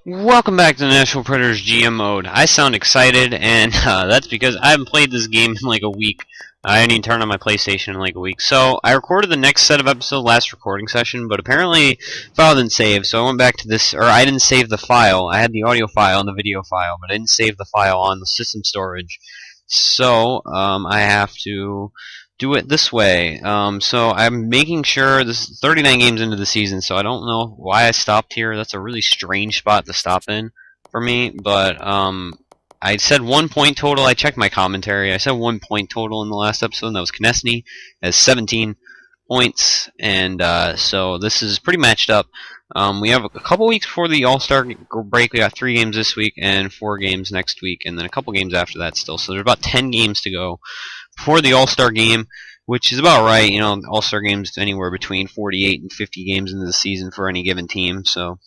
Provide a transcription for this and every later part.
Welcome back to the Nashville Predators GM mode. I sound excited, and that's because I haven't played this game in like a week. I didn't even turn on my PlayStation in like a week. So I recorded the next set of episodes last recording session, but apparently file didn't save, so I went back to this, or I didn't save the file. I had the audio file and the video file, but I didn't save the file on the system storage. So I have to do it this way. So I'm making sure this is 39 games into the season, so I don't know why I stopped here. That's a really strange spot to stop in for me, but I said 1 point total. I checked my commentary. I said 1 point total in the last episode, and that was Konechny has 17 points, and so this is pretty matched up. We have a couple weeks before the All-Star break. We got 3 games this week and 4 games next week, and then a couple games after that still. So there's about 10 games to go before the All-Star game, which is about right. You know, All-Star games anywhere between 48 and 50 games into the season for any given team. So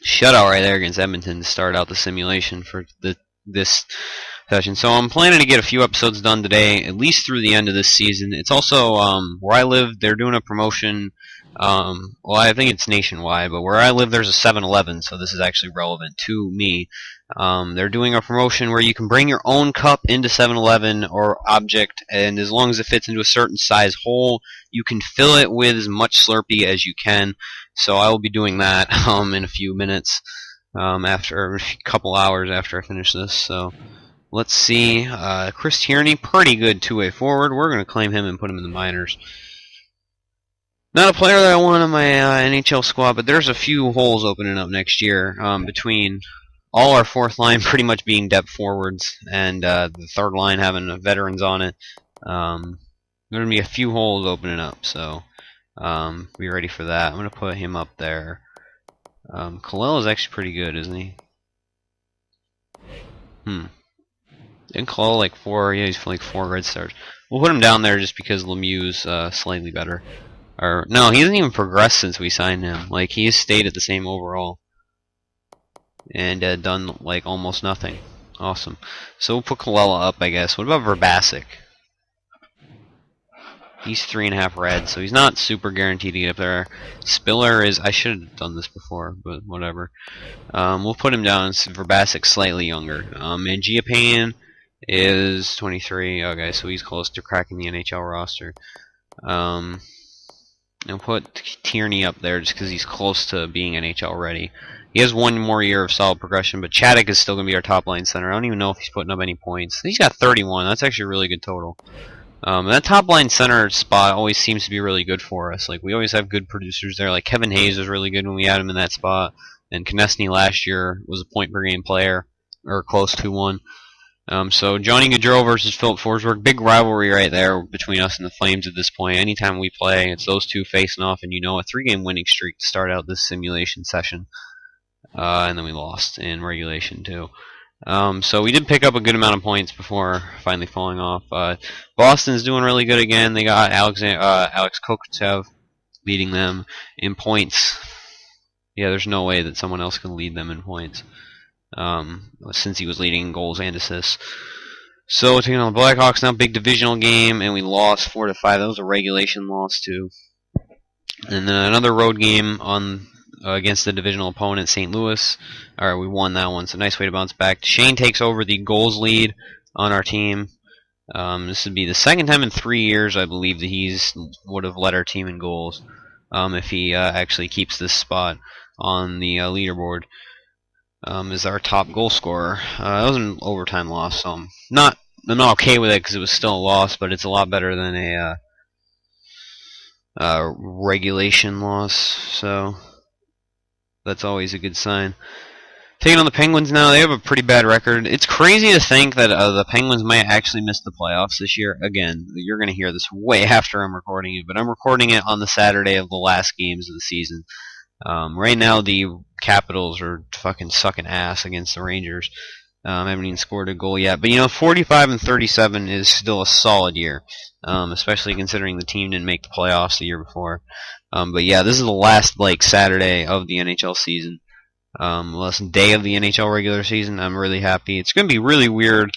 shutout right there against Edmonton to start out the simulation for this session. So I'm planning to get a few episodes done today, at least through the end of this season. It's also where I live. They're doing a promotion. Well, I think it's nationwide, but where I live, there's a 7-Eleven, so this is actually relevant to me. They're doing a promotion where you can bring your own cup into 7-Eleven or object, and as long as it fits into a certain size hole, you can fill it with as much Slurpee as you can. So I will be doing that in a few minutes, after a couple hours after I finish this. So let's see. Chris Tierney, pretty good two-way forward. We're going to claim him and put him in the minors. Not a player that I want on my NHL squad, but there's a few holes opening up next year between all our fourth line pretty much being depth forwards and the third line having veterans on it. There's going to be a few holes opening up, so be ready for that. I'm going to put him up there. Kalel is actually pretty good, isn't he? Didn't Kalel like 4? Yeah, he's like 4 red stars. We'll put him down there just because Lemieux's slightly better. Or no, he hasn't even progressed since we signed him. Like, he's stayed at the same overall and done like almost nothing. Awesome. So we'll put Kalella up, I guess. What about Verbasic? He's 3.5 red, so he's not super guaranteed to get up there. Spiller is. I should have done this before, but whatever. We'll put him down. Verbasic slightly younger. And Giapane is 23. Okay, so he's close to cracking the NHL roster. And put Tierney up there just because he's close to being NHL ready. He has 1 more year of solid progression, but Chaddick is still going to be our top line center. I don't even know if he's putting up any points. He's got 31. That's actually a really good total. That top line center spot always seems to be really good for us. Like, we always have good producers there. Like, Kevin Hayes was really good when we had him in that spot. And Konechny last year was a point per game player, or close to one. So Johnny Gaudreau versus Philip Forsberg, big rivalry right there between us and the Flames at this point. Anytime we play, it's those two facing off, and you know, a 3-game winning streak to start out this simulation session. And then we lost in regulation too. So we did pick up a good amount of points before finally falling off. Boston's doing really good again. They got Alex Kokochev leading them in points. Yeah, there's no way that someone else can lead them in points. Since he was leading in goals and assists. So taking on the Blackhawks now, big divisional game, and we lost 4-5. That was a regulation loss too. And then another road game on against the divisional opponent, St. Louis. All right, we won that one. So nice way to bounce back. Shane takes over the goals lead on our team. This would be the second time in 3 years, I believe, that he's would have led our team in goals. If he actually keeps this spot on the leaderboard. Is our top goal scorer. That was an overtime loss, so I'm not okay with it because it was still a loss, but it's a lot better than a regulation loss, so that's always a good sign. Taking on the Penguins now, they have a pretty bad record. It's crazy to think that the Penguins might actually miss the playoffs this year. Again, you're going to hear this way after I'm recording it, but I'm recording it on the Saturday of the last games of the season. Right now, the Capitals are fucking sucking ass against the Rangers. Haven't even scored a goal yet. But, you know, 45-37 is still a solid year, especially considering the team didn't make the playoffs the year before. But, yeah, this is the last, like, Saturday of the NHL season. Last day of the NHL regular season. I'm really happy. It's going to be really weird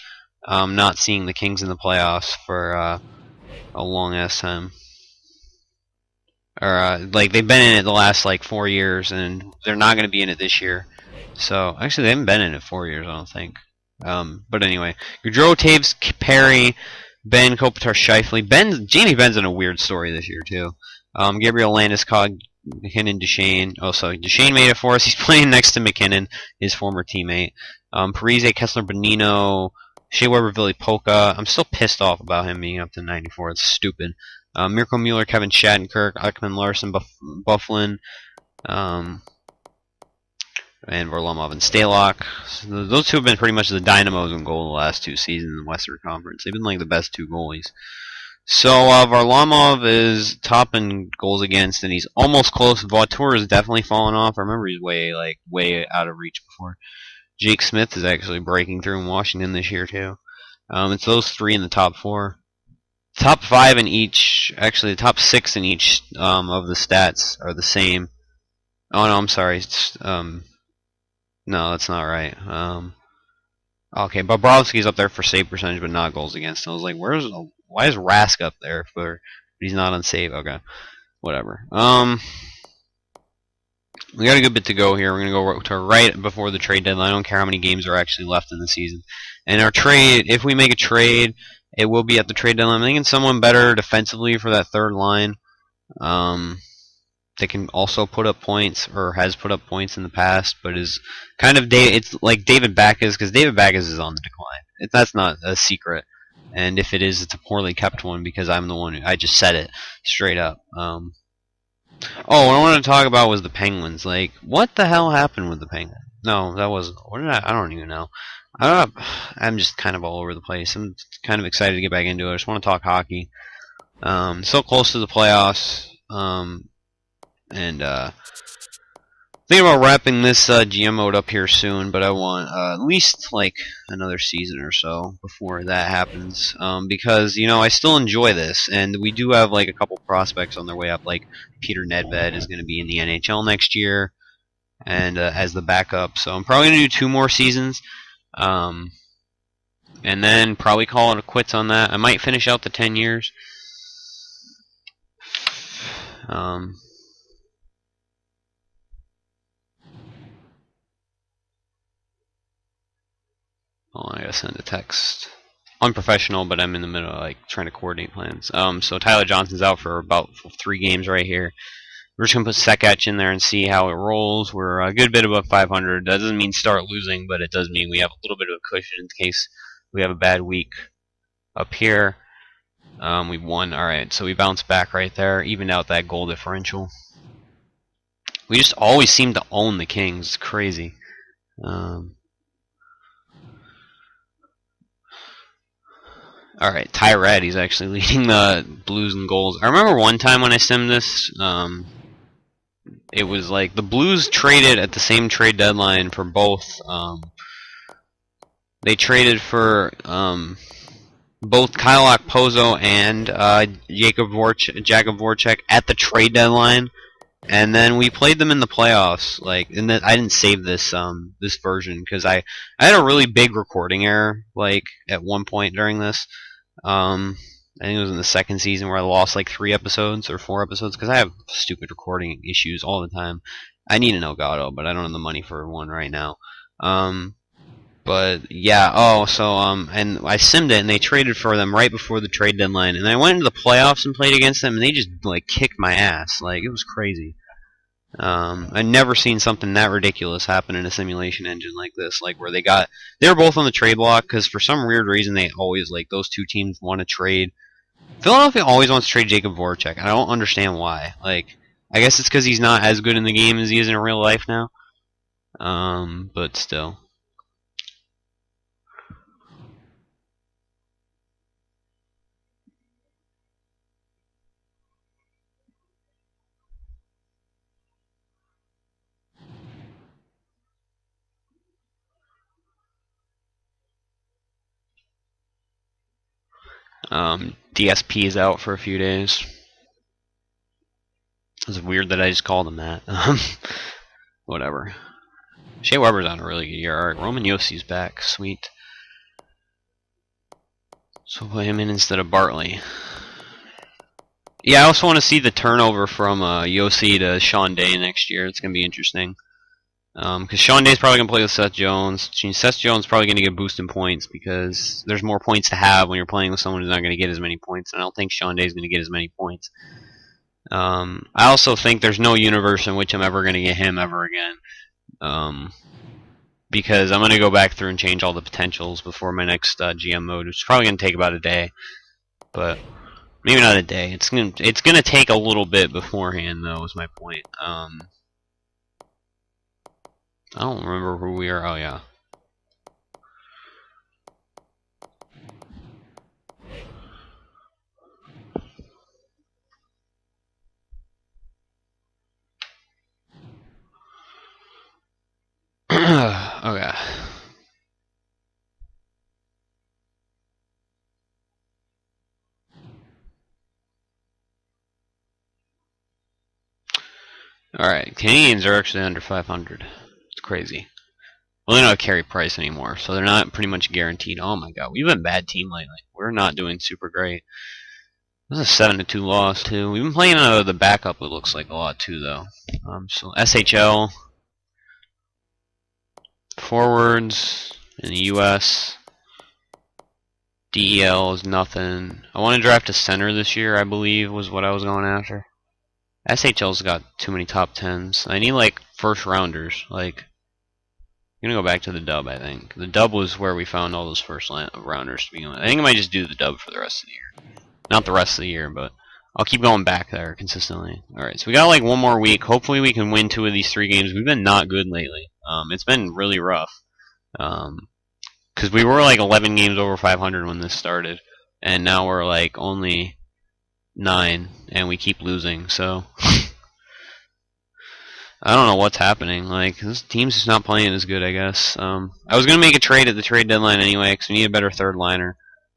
not seeing the Kings in the playoffs for a long-ass time. Or like they've been in it the last like 4 years, and they're not going to be in it this year. So actually, they haven't been in it 4 years, I don't think. But anyway, Gaudreau, Taves, Perry, Ben, Kopitar, Scheifele. Jamie Ben's in a weird story this year too. Gabriel Landeskog, McKinnon, Duchesne. Oh, so Duchesne made it for us. He's playing next to McKinnon, his former teammate. Parise, Kessler, Bonino, Shea Weber, Billy Polka. I'm still pissed off about him being up to 94. It's stupid. Mirko Mueller, Kevin Shattenkirk, Ekman Larson, Bufflin, and Varlamov and Stalock. So those two have been pretty much the dynamos in goal the last 2 seasons in the Western Conference. They've been like the best 2 goalies. So Varlamov is top in goals against, and he's almost close. Vautour is definitely fallen off. I remember he's way out of reach before. Jake Smith is actually breaking through in Washington this year too. It's those 3 in the top 4. Top 5 in each, actually the top 6 in each of the stats are the same. Oh no, I'm sorry. No, that's not right. Okay, Bobrovsky's up there for save percentage, but not goals against. I was like, why is Rask up there but he's not on save? Okay, whatever. We got a good bit to go here. We're gonna go to right before the trade deadline. I don't care how many games are actually left in the season. And our trade, if we make a trade, it will be at the trade deadline. I'm thinking someone better defensively for that third line. They can also put up points, or has put up points in the past, but is kind of it's like David Backes, because David Backes is on the decline. That's not a secret, and if it is, it's a poorly kept one because I'm the one I just said it straight up. Oh, what I wanted to talk about was the Penguins. Like, what the hell happened with the Penguins? No, that wasn't. What did I don't even know. I'm just kind of all over the place. I'm kind of excited to get back into it. I just want to talk hockey. So close to the playoffs. And thinking about wrapping this GM mode up here soon, but I want at least like another season or so before that happens, because I still enjoy this, and we do have like a couple prospects on their way up. Like Peter Nedved is going to be in the NHL next year, and as the backup, so I'm probably going to do 2 more seasons, and then probably call it quits on that. I might finish out the 10 years. Oh, I gotta send a text. Unprofessional, but I'm in the middle of like trying to coordinate plans. So Tyler Johnson's out for about 3 games right here. We're just gonna put Sekach in there and see how it rolls. We're a good bit above 500. That doesn't mean start losing, but it does mean we have a little bit of a cushion in case we have a bad week up here. We won. All right, so we bounced back right there, evened out that goal differential. We just always seem to own the Kings. It's crazy. Alright, Tyrett, he's actually leading the Blues in goals. I remember one time when I simmed this, it was like the Blues traded at the same trade deadline for both. They traded for both Kyle Okposo and Jakub Voracek at the trade deadline. And then we played them in the playoffs. Like, and I didn't save this this version because I had a really big recording error. Like at one point during this, I think it was in the second season where I lost like 3 episodes or 4 episodes because I have stupid recording issues all the time. I need an Elgato, but I don't have the money for one right now. But yeah, and I simmed it, and they traded for them right before the trade deadline, and I went into the playoffs and played against them, and they just like kicked my ass. Like, it was crazy. I've never seen something that ridiculous happen in a simulation engine like this, like where they were both on the trade block because for some weird reason they always like those 2 teams want to trade. Philadelphia always wants to trade Jakub Voracek. I don't understand why. Like, I guess it's because he's not as good in the game as he is in real life now. But still. DSP is out for a few days. It's weird that I just called him that. Whatever. Shea Weber's on a really good year. Alright, Roman Yossi's back. Sweet. So put him in instead of Bartley. Yeah, I also want to see the turnover from Yossi to Sean Day next year. It's going to be interesting. Because Sean Day's probably going to play with Seth Jones. Seth Jones is probably going to get boosted points because there's more points to have when you're playing with someone who's not going to get as many points. And I don't think Sean Day's going to get as many points. I also think there's no universe in which I'm ever going to get him ever again. Because I'm going to go back through and change all the potentials before my next GM mode, which is probably going to take about a day. But maybe not a day. It's gonna take a little bit beforehand, though, is my point. I don't remember who we are. Oh, yeah. Okay. Alright, Canadians are actually under 500. It's crazy. Well, they don't have carry price anymore, so they're not pretty much guaranteed. Oh my god, we've been a bad team lately. We're not doing super great. This is a 7-2 loss, too. We've been playing the backup, it looks like, a lot, too, though. So, SHL. Forwards in the U.S. DEL is nothing. I want to draft a center this year, I believe, was what I was going after. SHL's got too many top 10s. I need, like, first rounders. Like, I'm going to go back to the dub, I think. The dub was where we found all those first rounders to begin with. I think I might just do the dub for the rest of the year. Not the rest of the year, but I'll keep going back there consistently. Alright, so we got, like, one more week. Hopefully we can win 2 of these 3 games. We've been not good lately. It's been really rough. Because we were, like, 11 games over 500 when this started. And now we're, like, only 9, and we keep losing, so I don't know what's happening. Like, this team's just not playing as good, I guess. I was going to make a trade at the trade deadline anyway, because we need a better third liner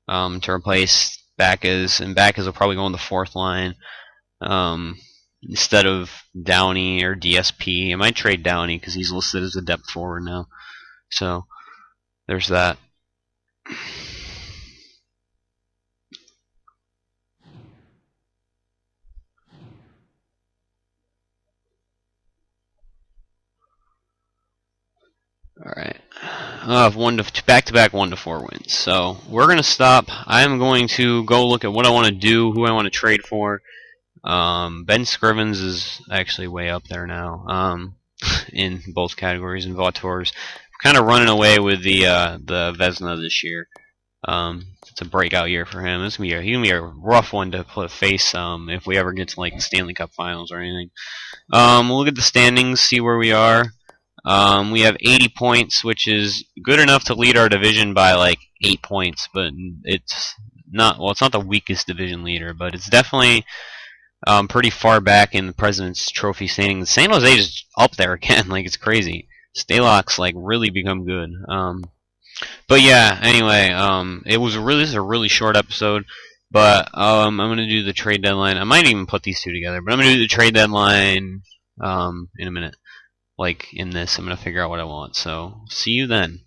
to replace Backus, and Backus will probably go on the 4th line instead of Downey or DSP. I might trade Downey because he's listed as a depth forward now. So, there's that. Alright. I'll have back-to-back 1-4 wins. So, we're going to stop. I'm going to go look at what I want to do, who I want to trade for. Ben Scrivens is actually way up there now in both categories. And Vautour's kind of running away with the Vezina this year. It's a breakout year for him. He's gonna be a rough one to face if we ever get to like the Stanley Cup Finals or anything. We'll look at the standings, see where we are. We have 80 points, which is good enough to lead our division by like 8 points, but it's not the weakest division leader, but it's definitely pretty far back in the President's Trophy standings. San Jose is up there again, like it's crazy. Stalock's like really become good. But yeah, anyway, this is a really short episode, but I'm gonna do the trade deadline. I might even put these two together, but I'm gonna do the trade deadline in a minute. Like in this, I'm gonna figure out what I want. So see you then.